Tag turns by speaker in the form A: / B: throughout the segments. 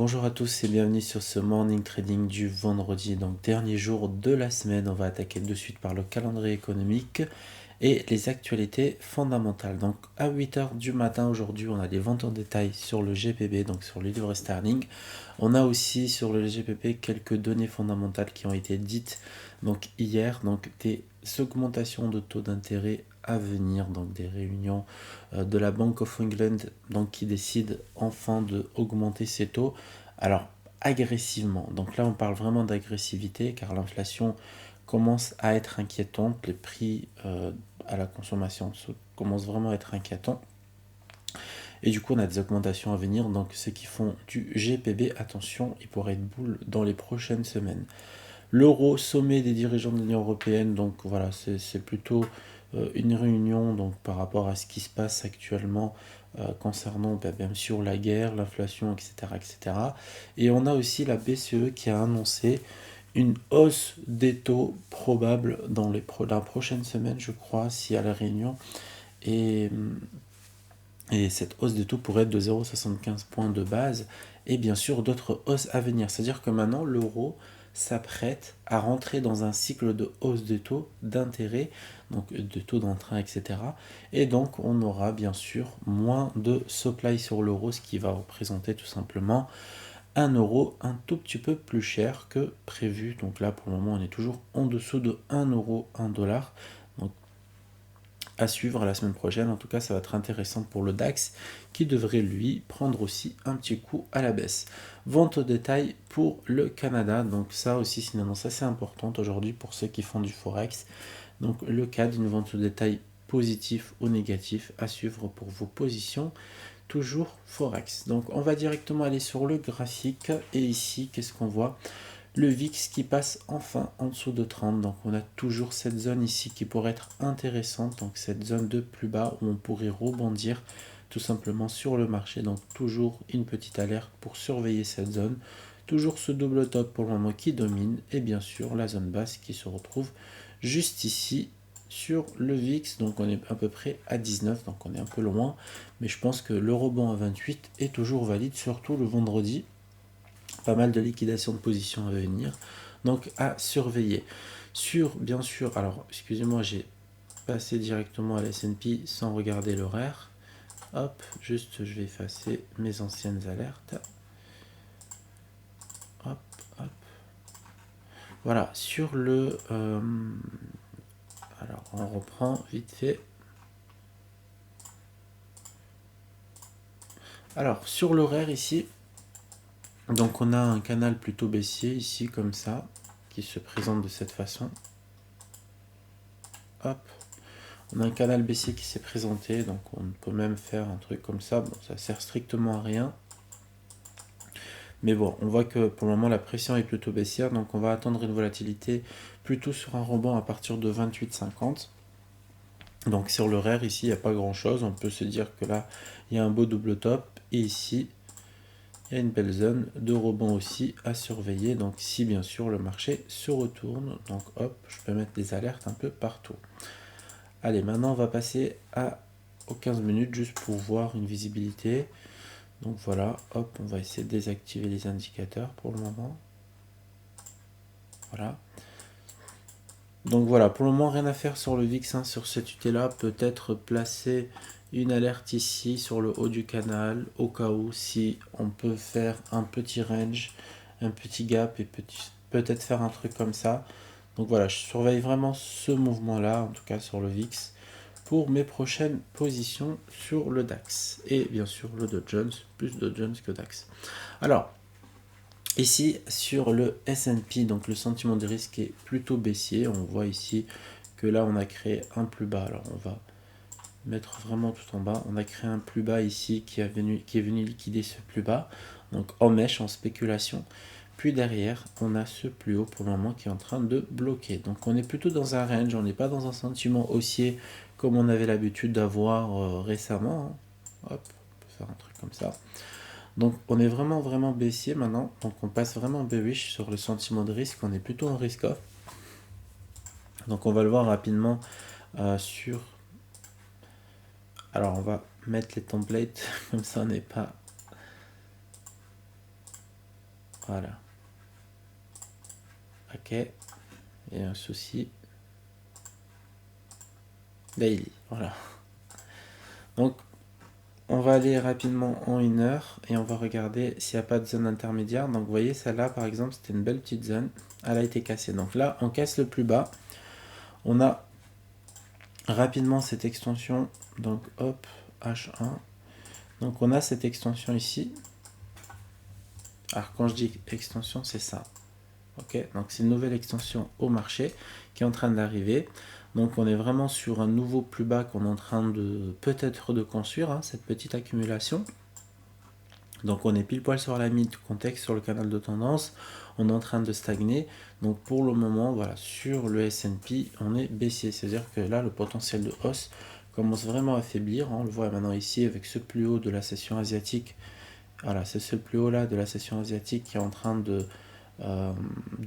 A: Bonjour à tous et bienvenue sur ce morning trading du vendredi, donc dernier jour de la semaine. On va attaquer de suite par le calendrier économique et les actualités fondamentales. Donc à 8h du matin aujourd'hui, on a des ventes en détail sur le GPB, donc sur le livre sterling. On a aussi sur le GPP quelques données fondamentales qui ont été dites donc hier, donc des augmentations de taux d'intérêt à venir, donc des réunions de la Bank of England donc qui décide enfin de augmenter ses taux. Alors agressivement, donc là on parle vraiment d'agressivité car l'inflation commence à être inquiétante, les prix à la consommation commencent vraiment à être inquiétants. Et du coup, on a des augmentations à venir. Donc, ceux qui font du GPB, attention, il pourrait être boule dans les prochaines semaines. L'euro, sommet des dirigeants de l'Union européenne. Donc, voilà, c'est plutôt une réunion donc, par rapport à ce qui se passe actuellement concernant bien sûr la guerre, l'inflation, etc., etc. Et on a aussi la BCE qui a annoncé une hausse des taux probable dans la prochaine semaine, je crois, si à la réunion. Et cette hausse des taux pourrait être de 0,75 points de base et bien sûr d'autres hausses à venir. C'est-à-dire que maintenant l'euro s'apprête à rentrer dans un cycle de hausse des taux d'intérêt, donc de taux d'emprunt, etc. Et donc on aura bien sûr moins de supply sur l'euro, ce qui va représenter tout simplement un euro un tout petit peu plus cher que prévu. Donc là pour le moment on est toujours en dessous de 1 euro, 1 dollar. Donc à suivre la semaine prochaine. En tout cas, ça va être intéressant pour le DAX qui devrait lui prendre aussi un petit coup à la baisse. Vente au détail pour le Canada. Donc ça aussi, c'est une annonce assez importante aujourd'hui pour ceux qui font du Forex. Donc le cas d'une vente au détail positif ou négatif à suivre pour vos positions. Toujours Forex. Donc on va directement aller sur le graphique. Et ici, qu'est-ce qu'on voit ? Le VIX qui passe enfin en dessous de 30, donc on a toujours cette zone ici qui pourrait être intéressante, donc cette zone de plus bas où on pourrait rebondir tout simplement sur le marché, donc toujours une petite alerte pour surveiller cette zone, toujours ce double top pour le moment qui domine, et bien sûr la zone basse qui se retrouve juste ici sur le VIX, donc on est à peu près à 19, donc on est un peu loin, mais je pense que le rebond à 28 est toujours valide, surtout le vendredi. Pas mal de liquidation de position à venir, donc à surveiller. Sur, bien sûr, alors excusez-moi, j'ai passé directement à la S&P sans regarder l'horaire. Hop, juste je vais effacer mes anciennes alertes. Hop, hop. Voilà, sur le... alors on reprend vite fait. Alors sur l'horaire ici, donc on a un canal plutôt baissier ici comme ça, qui se présente de cette façon. Hop. On a un canal baissier qui s'est présenté, donc on peut même faire un truc comme ça. Bon, ça sert strictement à rien. Mais bon, on voit que pour le moment la pression est plutôt baissière, donc on va attendre une volatilité plutôt sur un rebond à partir de 28,50. Donc sur l'horaire ici, il n'y a pas grand chose. On peut se dire que là, il y a un beau double top. Et ici, il y a une belle zone de rebond aussi à surveiller. Donc si bien sûr le marché se retourne, donc hop, je peux mettre des alertes un peu partout. Allez, maintenant on va passer aux 15 minutes juste pour voir une visibilité. Donc voilà, hop, on va essayer de désactiver les indicateurs pour le moment. Voilà. Donc voilà, pour le moment rien à faire sur le VIX, hein, sur cette UT là, peut-être placer une alerte ici sur le haut du canal, au cas où si on peut faire un petit range, un petit gap et peut-être faire un truc comme ça. Donc voilà, je surveille vraiment ce mouvement là, en tout cas sur le VIX, pour mes prochaines positions sur le DAX. Et bien sûr le Dow Jones, plus Dow Jones que DAX. Alors, ici sur le S&P, donc le sentiment de risque est plutôt baissier. On voit ici que là on a créé un plus bas. Alors on va mettre vraiment tout en bas. On a créé un plus bas ici qui est venu liquider ce plus bas. Donc en mèche, en spéculation. Puis derrière, on a ce plus haut pour le moment qui est en train de bloquer. Donc on est plutôt dans un range, on n'est pas dans un sentiment haussier comme on avait l'habitude d'avoir récemment. Hop, on peut faire un truc comme ça. Donc on est vraiment baissier maintenant. Donc on passe vraiment bearish sur le sentiment de risque. On est plutôt en risk off. Donc on va le voir rapidement sur... Alors on va mettre les templates, comme ça on n'est pas... Voilà. Ok. Et un souci. Daily. Voilà. Donc, on va aller rapidement en 1 heure et on va regarder s'il n'y a pas de zone intermédiaire. Donc, vous voyez, celle-là, par exemple, c'était une belle petite zone. Elle a été cassée. Donc là, on casse le plus bas. On a rapidement cette extension. Donc, hop, H1. Donc, on a cette extension ici. Alors, quand je dis extension, c'est ça. Ok, donc c'est une nouvelle extension au marché qui est en train d'arriver. Donc on est vraiment sur un nouveau plus bas qu'on est en train de peut-être de construire, hein, cette petite accumulation. Donc on est pile poil sur la mid contexte, sur le canal de tendance. On est en train de stagner. Donc pour le moment, voilà, sur le S&P, on est baissier. C'est-à-dire que là, le potentiel de hausse commence vraiment à faiblir. On le voit maintenant ici avec ce plus haut de la session asiatique. Voilà, c'est ce plus haut là de la session asiatique qui est en train de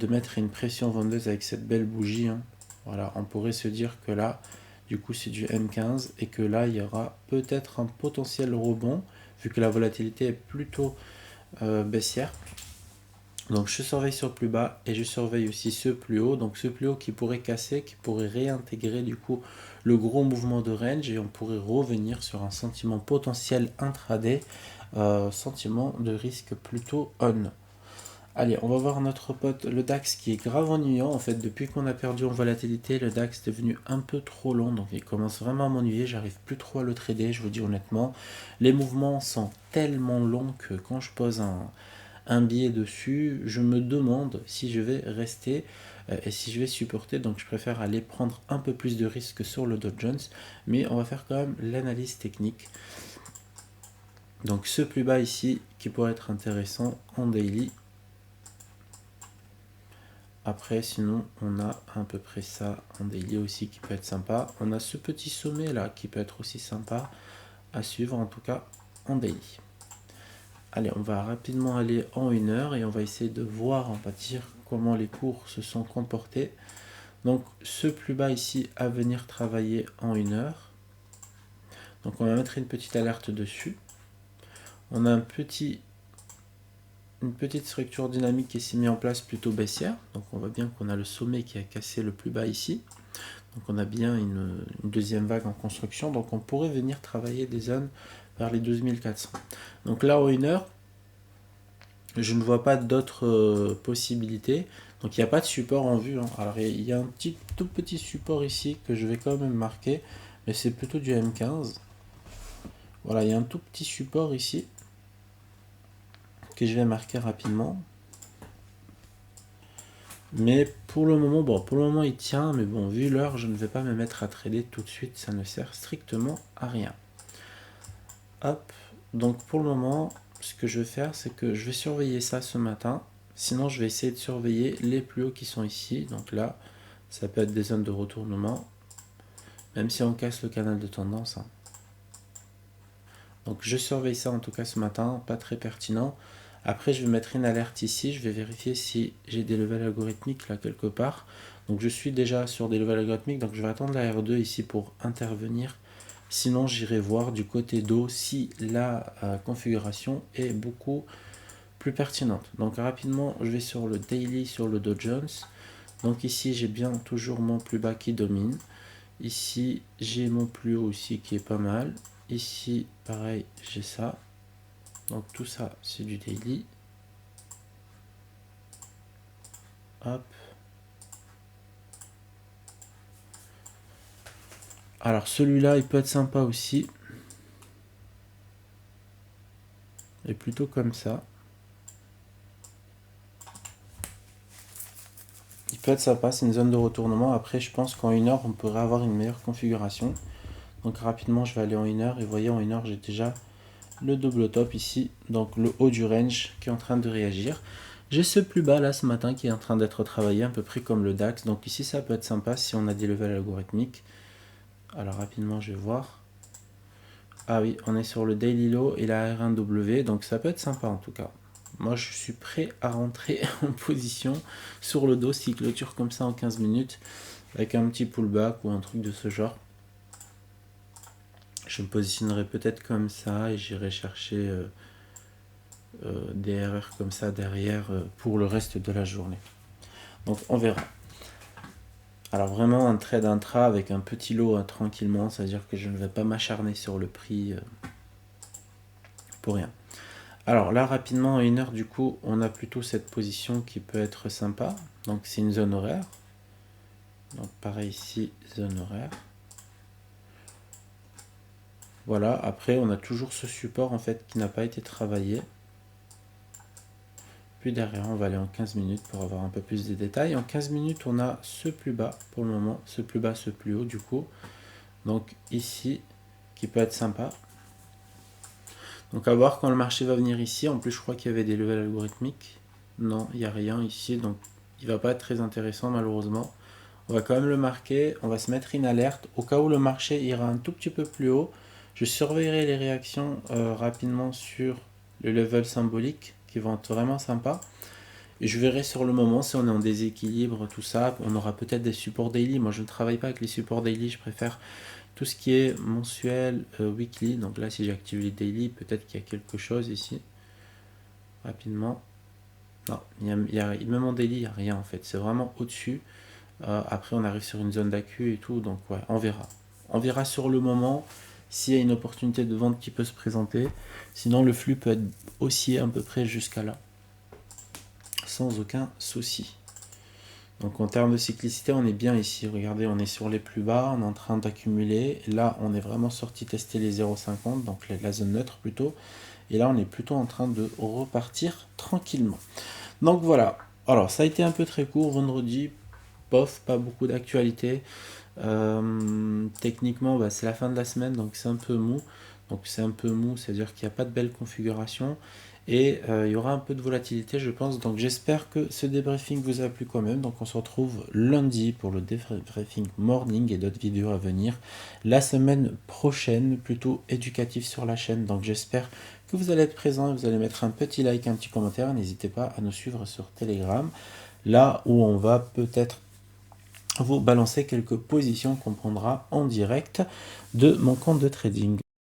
A: mettre une pression vendeuse avec cette belle bougie. Hein. Voilà, on pourrait se dire que là, du coup, c'est du M15 et que là, il y aura peut-être un potentiel rebond vu que la volatilité est plutôt baissière. Donc, je surveille sur le plus bas et je surveille aussi ce plus haut. Donc, ce plus haut qui pourrait casser, qui pourrait réintégrer du coup le gros mouvement de range et on pourrait revenir sur un sentiment potentiel intraday, sentiment de risque plutôt on. Allez, on va voir notre pote, le DAX, qui est grave ennuyant. En fait, depuis qu'on a perdu en volatilité, le DAX est devenu un peu trop long. Donc, il commence vraiment à m'ennuyer. J'arrive plus trop à le trader, je vous dis honnêtement. Les mouvements sont tellement longs que quand je pose un billet dessus, je me demande si je vais rester et si je vais supporter. Donc, je préfère aller prendre un peu plus de risques sur le Dow Jones. Mais on va faire quand même l'analyse technique. Donc, ce plus bas ici, qui pourrait être intéressant en daily. Après, sinon, on a à peu près ça en daily aussi qui peut être sympa. On a ce petit sommet là qui peut être aussi sympa à suivre, en tout cas en daily. Allez, on va rapidement aller en 1 heure et on va essayer de voir, on va dire, comment les cours se sont comportés. Donc, ce plus bas ici à venir travailler en 1 heure. Donc, on va mettre une petite alerte dessus. On a une petite structure dynamique qui s'est mise en place plutôt baissière. Donc on voit bien qu'on a le sommet qui a cassé le plus bas ici. Donc on a bien une deuxième vague en construction. Donc on pourrait venir travailler des zones vers les 12400. Donc là en 1 heure, je ne vois pas d'autres possibilités. Donc il n'y a pas de support en vue. Hein. Alors il y a un tout petit support ici que je vais quand même marquer. Mais c'est plutôt du M15. Voilà, il y a un tout petit support ici que je vais marquer rapidement. Mais pour le moment, il tient. Mais bon, vu l'heure, je ne vais pas me mettre à trader tout de suite. Ça ne sert strictement à rien. Hop. Donc pour le moment, ce que je vais faire, c'est que je vais surveiller ça ce matin. Sinon, je vais essayer de surveiller les plus hauts qui sont ici. Donc là, ça peut être des zones de retournement. Même si on casse le canal de tendance. Hein. Donc je surveille ça en tout cas ce matin. Pas très pertinent. Après, je vais mettre une alerte ici. Je vais vérifier si j'ai des levels algorithmiques là quelque part. Donc, je suis déjà sur des levels algorithmiques. Donc, je vais attendre la R2 ici pour intervenir. Sinon, j'irai voir du côté d'eau si la configuration est beaucoup plus pertinente. Donc, rapidement, je vais sur le daily, sur le Dow Jones. Donc, ici, j'ai bien toujours mon plus bas qui domine. Ici, j'ai mon plus haut aussi qui est pas mal. Ici, pareil, j'ai ça. Donc tout ça, c'est du daily. Hop. Alors celui-là, il peut être sympa aussi. Et plutôt comme ça. Il peut être sympa, c'est une zone de retournement. Après, je pense qu'en 1 heure, on pourrait avoir une meilleure configuration. Donc rapidement, je vais aller en 1 heure. Et vous voyez, en 1 heure, j'ai déjà le double top ici. Donc le haut du range qui est en train de réagir. J'ai ce plus bas là ce matin qui est en train d'être travaillé, à peu près comme le DAX. Donc ici, ça peut être sympa si on a des levels algorithmiques. Alors rapidement, je vais voir. Ah oui, on est sur le Daily Low et la R1W, donc ça peut être sympa en tout cas. Moi, je suis prêt à rentrer en position sur le dos s'il clôture comme ça en 15 minutes, avec un petit pullback ou un truc de ce genre. Je me positionnerai peut-être comme ça et j'irai chercher des erreurs comme ça derrière pour le reste de la journée. Donc on verra. Alors vraiment un trade intra avec un petit lot tranquillement, c'est-à-dire que je ne vais pas m'acharner sur le prix pour rien. Alors là rapidement à 1 heure du coup on a plutôt cette position qui peut être sympa. Donc c'est une zone horaire. Donc pareil ici, zone horaire. Voilà, après on a toujours ce support en fait qui n'a pas été travaillé. Puis derrière on va aller en 15 minutes pour avoir un peu plus de détails. En 15 minutes on a ce plus bas pour le moment, ce plus bas, ce plus haut du coup. Donc ici, qui peut être sympa. Donc à voir quand le marché va venir ici. En plus je crois qu'il y avait des levels algorithmiques. Non, il n'y a rien ici, donc il va pas être très intéressant malheureusement. On va quand même le marquer, on va se mettre une alerte. Au cas où le marché ira un tout petit peu plus haut, je surveillerai les réactions rapidement sur le level symbolique qui vont être vraiment sympas. Et je verrai sur le moment si on est en déséquilibre, tout ça. On aura peut-être des supports daily. Moi je ne travaille pas avec les supports daily, je préfère tout ce qui est mensuel, weekly. Donc là si j'active les daily, peut-être qu'il y a quelque chose ici. Rapidement. Non, même en daily, il n'y a rien en fait. C'est vraiment au-dessus. Après, on arrive sur une zone d'accu et tout, donc ouais, on verra. On verra sur le moment s'il y a une opportunité de vente qui peut se présenter. Sinon, le flux peut être haussier à peu près jusqu'à là, sans aucun souci. Donc en termes de cyclicité, on est bien ici. Regardez, on est sur les plus bas, on est en train d'accumuler. Là, on est vraiment sorti tester les 0,50, donc la zone neutre plutôt. Et là, on est plutôt en train de repartir tranquillement. Donc voilà. Alors, ça a été un peu très court vendredi. Bof, pas beaucoup d'actualité. Techniquement, bah, c'est la fin de la semaine, donc c'est un peu mou. Donc c'est un peu mou, c'est-à-dire qu'il n'y a pas de belle configuration. Et il y aura un peu de volatilité, je pense. Donc j'espère que ce débriefing vous a plu quand même. Donc on se retrouve lundi pour le débriefing morning et d'autres vidéos à venir. La semaine prochaine, plutôt éducatif sur la chaîne. Donc j'espère que vous allez être présent et vous allez mettre un petit like, un petit commentaire. N'hésitez pas à nous suivre sur Telegram. Là où on va peut-être vous balancer quelques positions qu'on prendra en direct de mon compte de trading.